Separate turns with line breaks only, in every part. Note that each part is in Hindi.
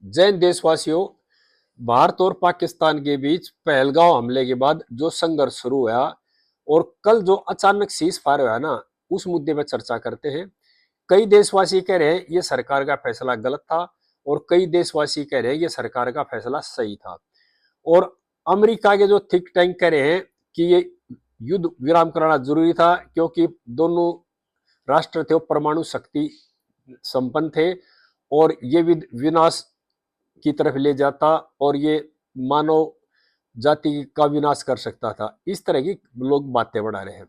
जैन देशवासियों, भारत और पाकिस्तान के बीच पहलगांव हमले के बाद जो संघर्ष शुरू हुआ और कल जो अचानक सीज फायर हुआ ना, उस मुद्दे पर चर्चा करते हैं। कई देशवासी कह रहे हैं ये सरकार का फैसला गलत था और कई देशवासी कह रहे हैं ये सरकार का फैसला सही था। और अमेरिका के जो थिंक टैंक कह रहे हैं कि ये युद्ध विराम कराना जरूरी था, क्योंकि दोनों राष्ट्र थे वो परमाणु शक्ति संपन्न थे और ये विनाश की तरफ ले जाता और ये मानव जाति का विनाश कर सकता था। इस तरह की लोग बातें बढ़ा रहे हैं।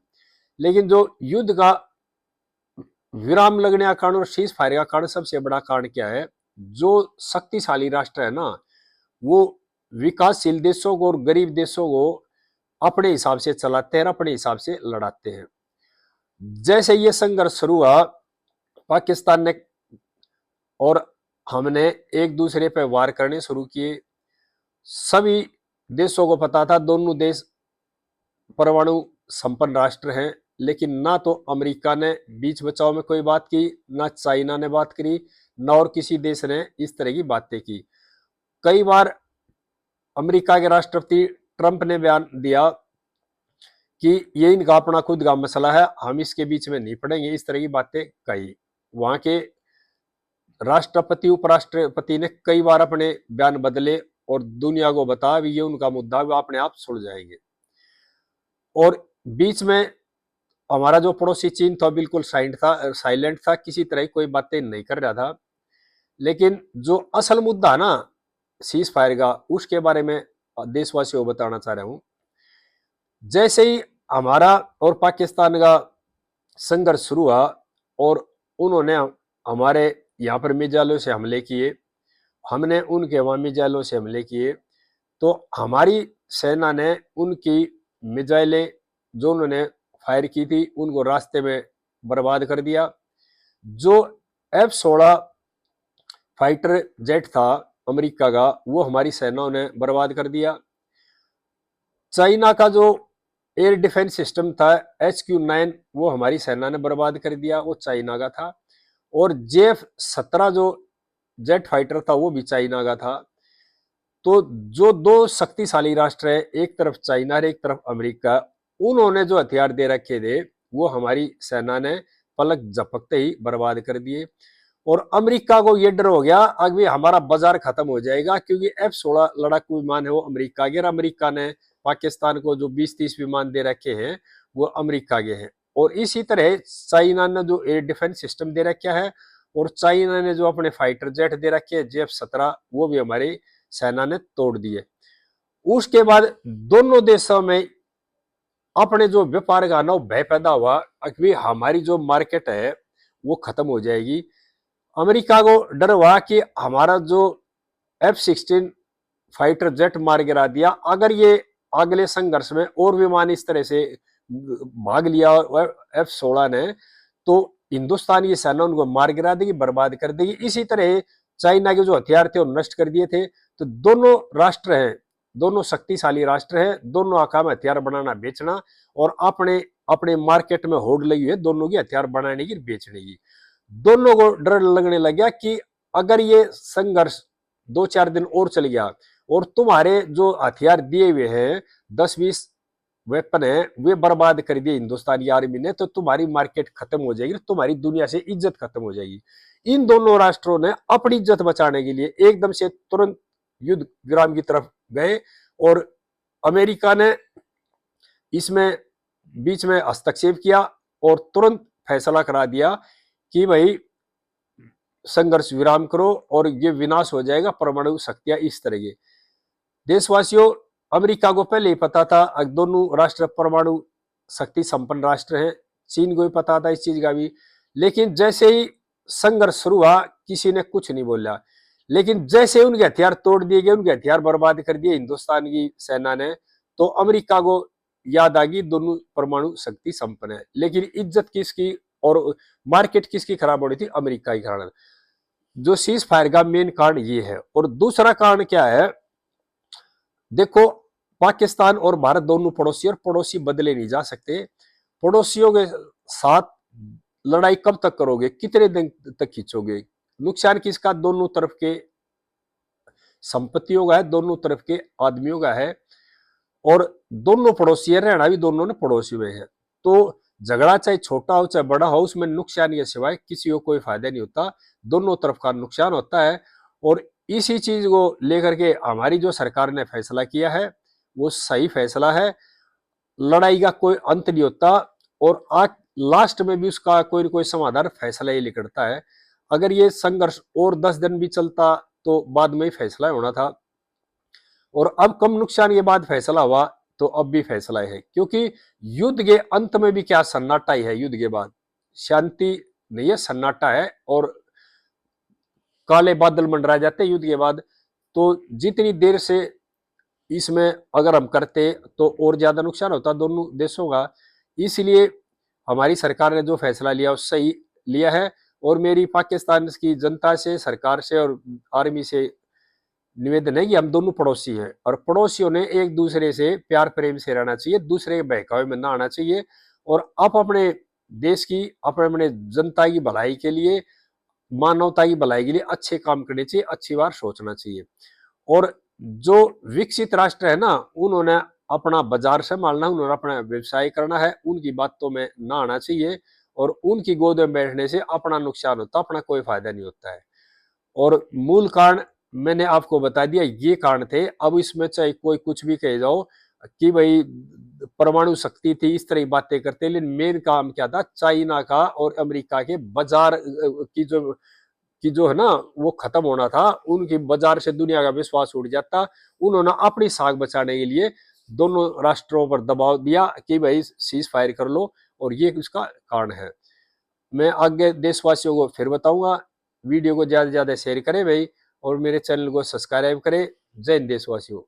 लेकिन जो युद्ध का विराम लगने का कारण और सीज फायर का कारण, सबसे बड़ा कारण क्या है? जो शक्तिशाली राष्ट्र है ना, वो विकासशील देशों को और गरीब देशों को अपने हिसाब से चलाते हैं, अपने हिसाब से लड़ाते हैं। जैसे ये संघर्ष शुरू हुआ, पाकिस्तान ने और हमने एक दूसरे पर वार करने शुरू किए। सभी देशों को पता था दोनों देश परमाणु संपन्न राष्ट्र हैं, लेकिन ना तो अमेरिका ने बीच बचाव में कोई बात की, ना चाइना ने बात करी, ना और किसी देश ने इस तरह की बातें की। कई बार अमेरिका के राष्ट्रपति ट्रंप ने बयान दिया कि ये इनका अपना खुद का मसला है, हम इसके बीच में नहीं पड़ेंगे, इस तरह की बातें कही। वहां के राष्ट्रपति उपराष्ट्रपति ने कई बार अपने बयान बदले और दुनिया को बताया ये उनका मुद्दा, वो अपने आप सुलझ जाएंगे। और बीच में हमारा जो पड़ोसी चीन था बिल्कुल साइलेंट था, किसी तरह की कोई बातें नहीं कर रहा था। लेकिन जो असल मुद्दा ना सीज फायर का, उसके बारे में देशवासियों को बताना चाह रहा हूं। जैसे ही हमारा और पाकिस्तान का संघर्ष शुरू हुआ और उन्होंने हमारे यहाँ पर मिसाइलों से हमले किए, हमने उनके वहां मिसाइलों से हमले किए, तो हमारी सेना ने उनकी मिसाइलें जो उन्होंने फायर की थी उनको रास्ते में बर्बाद कर दिया। जो F-16 फाइटर जेट था अमेरिका का, वो हमारी सेनाओं ने बर्बाद कर दिया। चाइना का जो एयर डिफेंस सिस्टम था HQ-9, वो हमारी सेना ने बर्बाद कर दिया, वो चाइना का था। और JF-17 जो जेट फाइटर था वो भी चाइना का था। तो जो दो शक्तिशाली राष्ट्र है, एक तरफ चाइना और एक तरफ अमेरिका, उन्होंने जो हथियार दे रखे थे वो हमारी सेना ने पलक झपकते ही बर्बाद कर दिए। और अमेरिका को ये डर हो गया अभी हमारा बाजार खत्म हो जाएगा, क्योंकि F-16 लड़ाकू विमान है वो अमेरिका के, अमेरिका ने पाकिस्तान को जो 20-30 विमान दे रखे हैं वो अमेरिका के हैं। और इसी तरह चाइना ने जो एयर डिफेंस सिस्टम दे रखा है और चाइना ने जो अपने फाइटर जेट दे रखे हैं JF-17, वो भी हमारी सेना ने तोड़ दिए। उसके बाद दोनों देशों में अपने जो व्यापार का ना भय पैदा हुआ कि हमारी जो मार्केट है वो खत्म हो जाएगी। अमेरिका को डर हुआ कि हमारा जो F-16 फाइटर जेट मार गिरा दिया, अगर ये अगले संघर्ष में और विमान इस तरह से भाग लिया F-16 ने, तो हिंदुस्तान की सेना उनको मार गिरा देगी, बर्बाद कर देगी। इसी तरह चाइना के जो हथियार थे वो नष्ट कर दिए थे। तो दोनों राष्ट्र हैं, दोनों शक्तिशाली राष्ट्र हैं, दोनों का काम हथियार बनाना बेचना और अपने अपने मार्केट में होड़ लगी है दोनों की हथियार बनाने की बेचने की। दोनों को डर लगने लग गया कि अगर ये संघर्ष 2-4 दिन और चल गया और तुम्हारे जो हथियार दिए हुए हैं 10-20 वेपन है वे बर्बाद कर दिए हिंदुस्तानी आर्मी ने, तो तुम्हारी मार्केट खत्म हो जाएगी, तुम्हारी दुनिया से इज्जत खत्म हो जाएगी। इन दोनों राष्ट्रों ने अपनी इज्जत बचाने के लिए एकदम से तुरंत युद्ध विराम की तरफ गए और अमेरिका ने इसमें बीच में हस्तक्षेप किया और तुरंत फैसला करा दिया कि भाई संघर्ष विराम करो और ये विनाश हो जाएगा परमाणु शक्तियां इस तरह के। देशवासियों, अमेरिका को पहले ही पता था दोनों राष्ट्र परमाणु शक्ति संपन्न राष्ट्र हैं, चीन को भी पता था इस चीज का भी। लेकिन जैसे ही संघर्ष शुरू हुआ किसी ने कुछ नहीं बोला, लेकिन जैसे उनके हथियार तोड़ दिए गए, उनके हथियार बर्बाद कर दिए हिंदुस्तान की सेना ने, तो अमेरिका को याद आ गई दोनों परमाणु शक्ति संपन्न है। लेकिन इज्जत किसकी और मार्केट किसकी खराब हो रही थी? अमेरिका की कारण। जो सीज फायर का मेन कारण ये है। और दूसरा कारण क्या है? देखो, पाकिस्तान और भारत दोनों पड़ोसी, और पड़ोसी बदले नहीं जा सकते। पड़ोसियों के साथ लड़ाई कब तक करोगे, कितने दिन तक खींचोगे? नुकसान किसका? दोनों तरफ के संपत्तियों का है, दोनों तरफ के आदमियों का है, और दोनों पड़ोसी है, रहना भी दोनों ने पड़ोसी में है। तो झगड़ा चाहे छोटा हो चाहे बड़ा हो, उसमें नुकसान के सिवाय किसी को कोई फायदा नहीं होता, दोनों तरफ का नुकसान होता है। और इसी चीज को लेकर के हमारी जो सरकार ने फैसला किया है वो सही फैसला है। लड़ाई का कोई अंत नहीं होता, और आज लास्ट में भी उसका कोई न कोई समाधान फैसला ही निकलता है। अगर ये संघर्ष और 10 दिन भी चलता तो बाद में ही फैसला होना था, और अब कम नुकसान के बाद फैसला हुआ तो अब भी फैसला है, क्योंकि युद्ध के अंत में भी क्या सन्नाटा ही है, युद्ध के बाद शांति नहीं है, सन्नाटा है, और काले बादल मंडराए जाते हैं युद्ध के बाद। तो जितनी देर से इसमें अगर हम करते तो और ज्यादा नुकसान होता दोनों देशों का। इसलिए हमारी सरकार ने जो फैसला लिया वो सही लिया है, और मेरी पाकिस्तान की जनता से, सरकार से और आर्मी से निवेदन है कि हम दोनों पड़ोसी हैं, और पड़ोसियों ने एक दूसरे से प्यार प्रेम से रहना चाहिए, दूसरे के बहकावे में ना आना चाहिए, और आप अपने देश की, अपने अपने जनता की भलाई के लिए, मानवता की भलाई के लिए अच्छे काम करने चाहिए, अच्छी बार सोचना चाहिए। और जो विकसित राष्ट्र है ना, उन्होंने अपना बाजार संभालना, उन्होंने अपना व्यवसाय करना है, उनकी बातों में ना आना चाहिए, और उनकी गोद में बैठने से अपना नुकसान होता, अपना कोई फायदा नहीं होता है। और मूल कारण मैंने आपको बता दिया, ये कारण थे। अब इसमें चाहे कोई कुछ भी कह जाओ कि भाई परमाणु शक्ति थी, इस तरह की बातें करते, लेकिन मेन काम क्या था, चाइना का और अमेरिका के बाजार की जो है ना वो खत्म होना था, उनकी बाजार से दुनिया का विश्वास उड़ जाता। उन्होंने अपनी साख बचाने के लिए दोनों राष्ट्रों पर दबाव दिया कि भाई सीज फायर कर लो, और ये उसका कारण है। मैं आगे देशवासियों को फिर बताऊंगा, वीडियो को ज्यादा से ज्यादा शेयर करें भाई, और मेरे चैनल को सब्सक्राइब करें। जय हिंद देशवासियों।